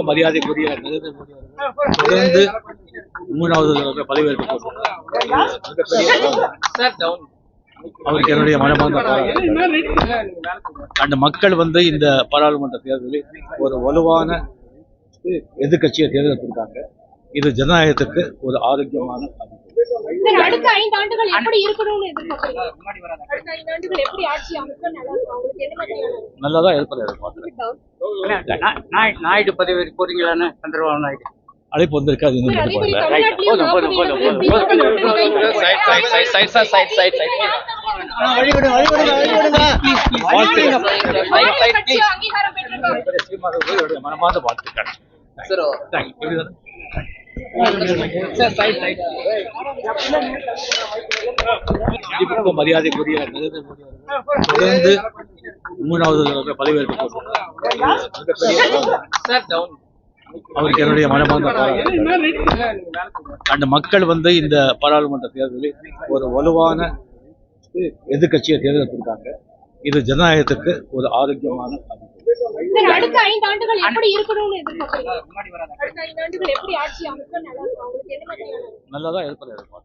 மரியாதைக்குரிய நரேந்திர மோடி தொடர்ந்து 3வது பதவியேற்க அவருக்கு என்னுடைய மனமார்ந்த அந்த மக்கள் இந்த பாராளுமன்ற தேர்தலில் ஒரு வலுவான எதிர்கட்சியை தேர்ந்தெடுத்திருக்காங்க. இது ஜனநாயகத்துக்கு ஒரு ஆரோக்கியமான அடுத்த 5 ஆண்டுகள் எப்படி இருக்கணும்னு எதிர்பார்க்கறீங்க? அடுத்த 5 ஆண்டுகள் எப்படி ஆட்சி அமைக்க நல்லதா இருப்பதை எதிர்பார்க்கிறேன். நாயுடு பதவி போறீங்களான்னு சந்திரபாபு நாயுடு அழைப்பு வந்திருக்காது. மனமார்ந்த வாழ்த்துக்கள். மரியாதைக்குரிய நரேந்திர மோடி தொடர்ந்து 3வது பதவியேற்க அவருக்கு என்னுடைய மனமார்ந்த அந்த மக்கள் இந்த பாராளுமன்ற தேர்தலில் ஒரு வலுவான எதிர்கட்சியை தேர்ந்தெடுத்திருக்காங்க. இது ஜனநாயகத்துக்கு ஒரு ஆரோக்கியமான அடுத்த 5 ஆண்டுகள் எப்படி இருக்கணும்னு எதிர்பார்க்கறீங்க? அடுத்த 5 ஆண்டுகள் எப்படி ஆட்சி அமைக்க நல்லதா இருப்பதை எதிர்பார்க்கிறேன்.